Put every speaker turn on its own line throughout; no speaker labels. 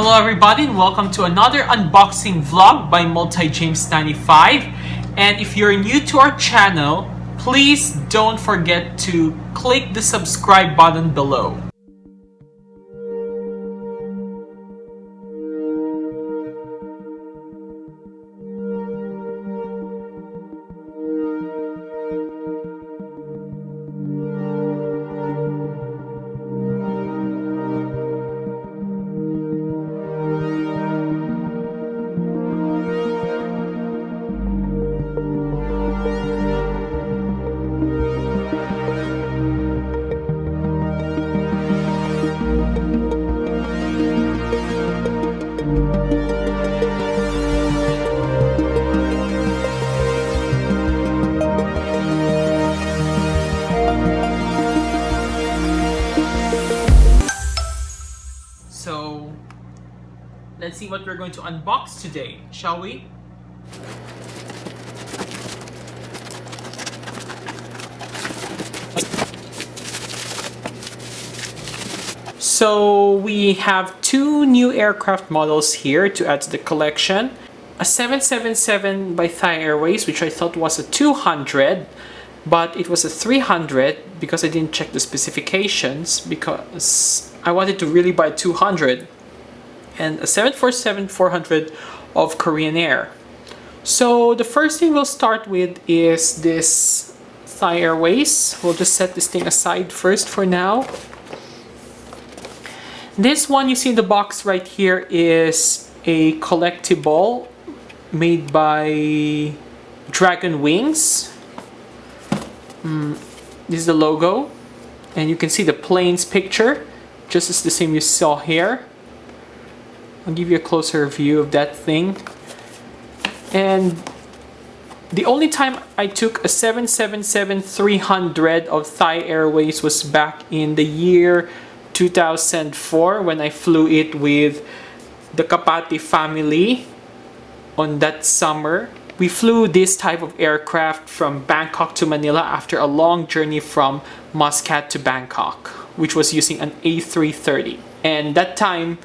Hello everybody and welcome to another unboxing vlog by MultiJames95. And if you're new to our channel, please don't forget to click the subscribe button below. So let's see what we're going to unbox today, shall we? So we have two new aircraft models here to add to the collection. A 777 by Thai Airways, which I thought was a 200, but it was a 300 because I didn't check the specifications because I wanted to really buy 200. And a 747-400 of Korean Air. So the first thing we'll start with is this Thai Airways. We'll just set this thing aside first for now. This one you see in the box right here is a collectible made by DragonWings. This is the logo, and you can see the plane's picture, just as the same you saw here. I'll give you a closer view of that thing. And the only time I took a 777-300 of Thai Airways was back in the year 2004 when I flew it with the Kapati family on that summer. We flew this type of aircraft from Bangkok to Manila after a long journey from Muscat to Bangkok, which was using an A330. And that time,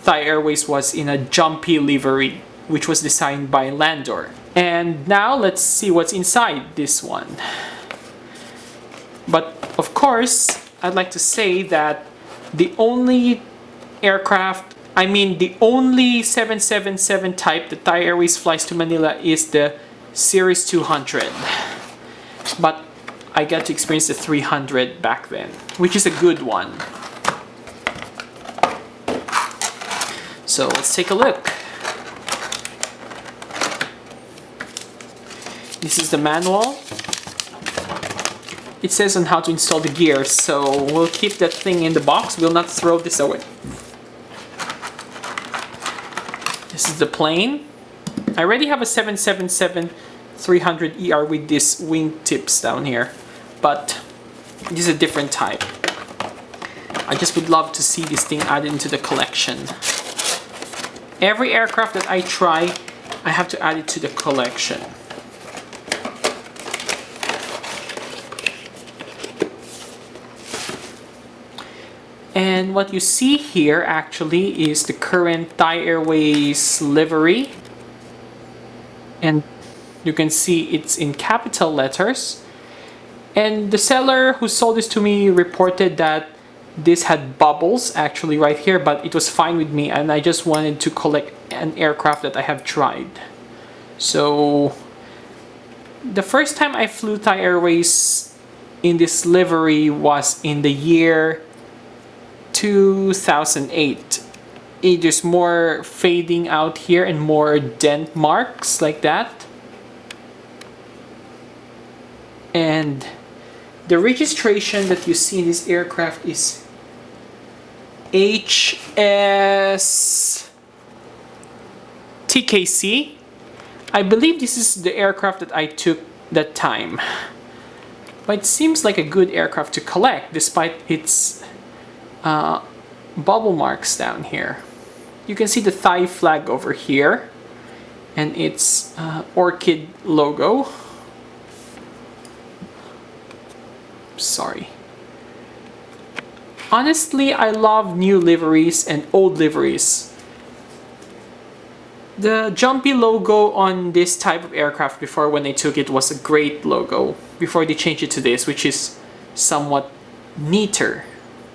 Thai Airways was in a jumpy livery, which was designed by Landor. And now let's see what's inside this one. But of course, I'd like to say that the only the only 777 type that Thai Airways flies to Manila is the Series 200. But I got to experience the 300 back then, which is a good one. So let's take a look. This is the manual. It says on how to install the gears, so we'll keep that thing in the box. We'll not throw this away. This is the plane. I already have a 777-300ER with these wing tips down here, but this is a different type. I just would love to see this thing added into the collection. Every aircraft that I try, I have to add it to the collection. And what you see here actually is the current Thai Airways livery. And you can see it's in capital letters. And the seller who sold this to me reported that this had bubbles actually right here, but it was fine with me, and I just wanted to collect an aircraft that I have tried. So the first time I flew Thai Airways in this livery was in the year 2008. It is more fading out here and more dent marks like that. And the registration that you see in this aircraft is HS TKC. I believe this is the aircraft that I took that time. But it seems like a good aircraft to collect despite its bubble marks down here. You can see the Thai flag over here and its orchid logo. Sorry. Honestly, I love new liveries and old liveries. The jumpy logo on this type of aircraft before, when they took it, was a great logo before they changed it to this, which is somewhat neater.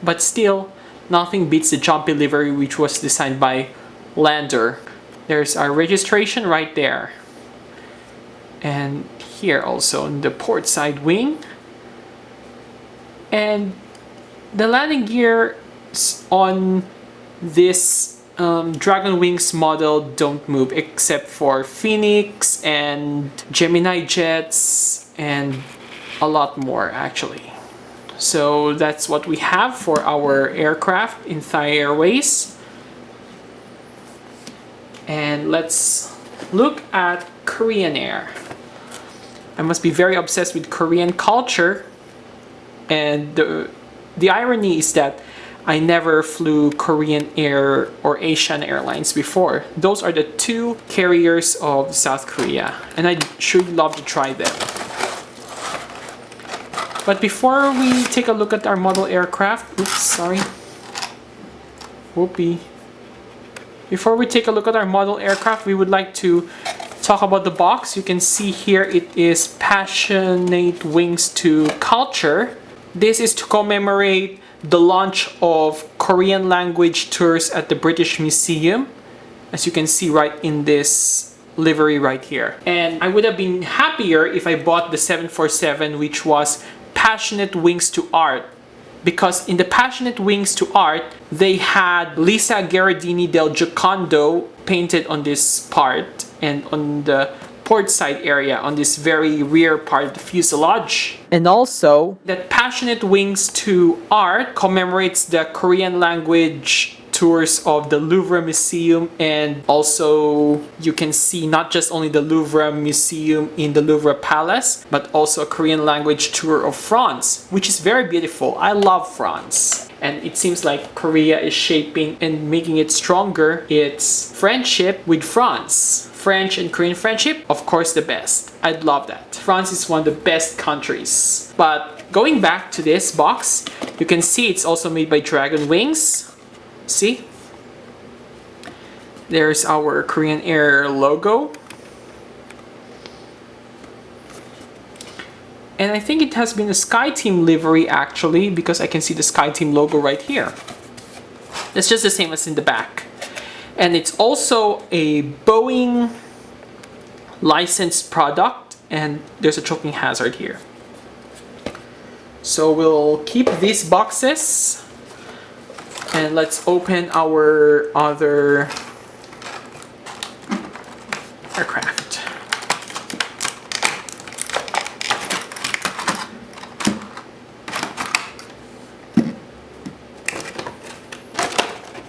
But still, nothing beats the jumpy livery, which was designed by Lander. There's our registration right there. And here also on the port side wing. And the landing gear on this DragonWings model don't move, except for Phoenix and Gemini jets and a lot more actually. So that's what we have for our aircraft in Thai Airways. And let's look at Korean Air. I must be very obsessed with Korean culture, and the irony is that I never flew Korean Air or Asian Airlines before. Those are the two carriers of South Korea, and I should love to try them. But before we take a look at our model aircraft, oops, sorry. Whoopee. Before we take a look at our model aircraft, we would like to talk about the box. You can see here it is Passionate Wings to Culture. This is to commemorate the launch of Korean language tours at the British Museum, as you can see right in this livery right here. And I would have been happier if I bought the 747, which was Passionate Wings to Art, because in the Passionate Wings to Art, they had Lisa Gherardini del Giocondo painted on this part and on the port side area, on this very rear part of the fuselage. And also, that Passionate Wings to Art commemorates the Korean language tours of the Louvre Museum, and also you can see not just only the Louvre Museum in the Louvre Palace, but also a Korean language tour of France, which is very beautiful. I love France. And it seems like Korea is shaping and making it stronger its friendship with France. French and Korean friendship, of course, the best. I'd love that. France is one of the best countries. But going back to this box, you can see it's also made by DragonWings. See? There's our Korean Air logo. And I think it has been a SkyTeam livery actually, because I can see the SkyTeam logo right here. It's just the same as in the back. And it's also a Boeing licensed product, and there's a choking hazard here. So we'll keep these boxes. And let's open our other aircraft.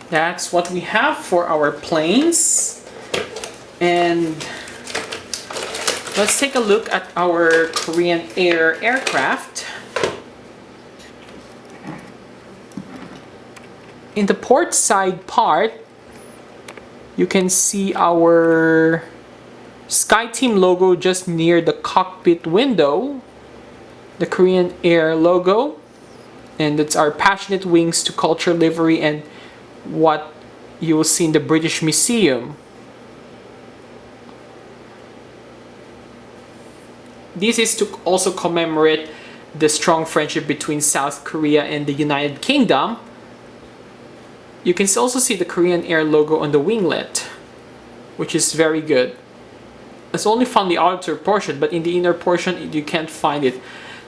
That's what we have for our planes. And let's take a look at our Korean Air aircraft. In the port side part, you can see our SkyTeam logo just near the cockpit window, the Korean Air logo, and it's our Passionate Wings to Culture livery and what you will see in the British Museum. This is to also commemorate the strong friendship between South Korea and the United Kingdom. You can also see the Korean Air logo on the winglet, which is very good. It's only found the outer portion, but in the inner portion you can't find it.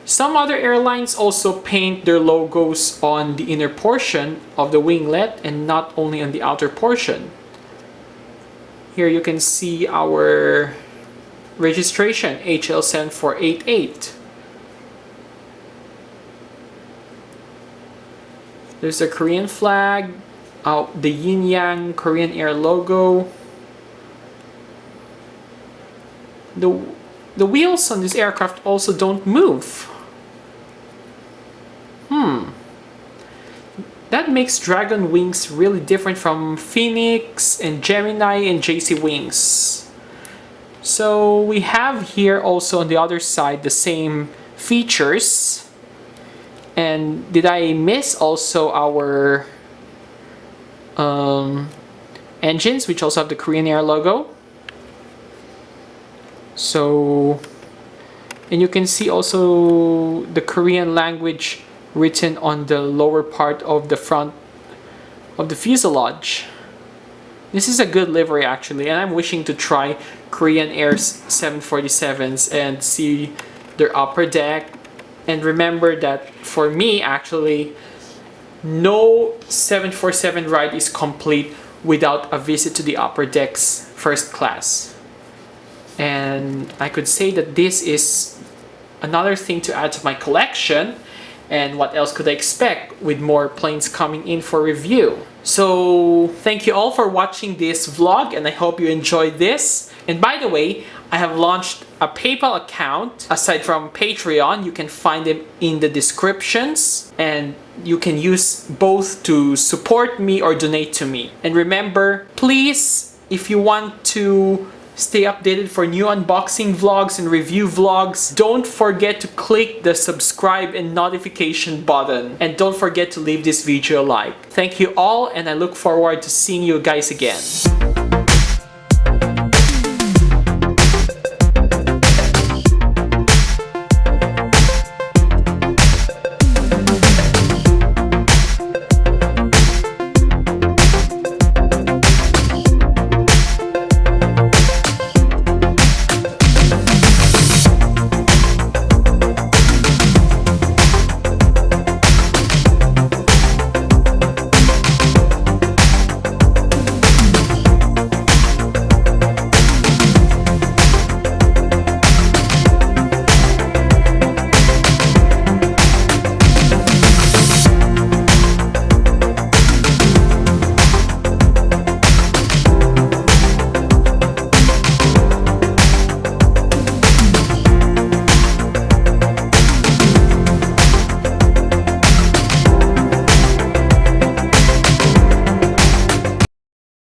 Some other airlines also paint their logos on the inner portion of the winglet and not only on the outer portion. Here you can see our registration, HL7488. There's a Korean flag, the Yin Yang Korean Air logo. The wheels on this aircraft also don't move. That makes DragonWings really different from Phoenix and Gemini and JC Wings. So we have here also on the other side the same features. And did I miss also our engines, which also have the Korean Air logo? So, and you can see also the Korean language written on the lower part of the front of the fuselage. This is a good livery actually, and I'm wishing to try Korean Air's 747s and see their upper deck. And remember that for me actually, no 747 ride is complete without a visit to the upper decks first class. And I could say that this is another thing to add to my collection. And what else could I expect with more planes coming in for review? So thank you all for watching this vlog, and I hope you enjoyed this. And by the way, I have launched a PayPal account. Aside from Patreon, you can find them in the descriptions, and you can use both to support me or donate to me. And remember, please, if you want to stay updated for new unboxing vlogs and review vlogs, don't forget to click the subscribe and notification button. And don't forget to leave this video a like. Thank you all, and I look forward to seeing you guys again.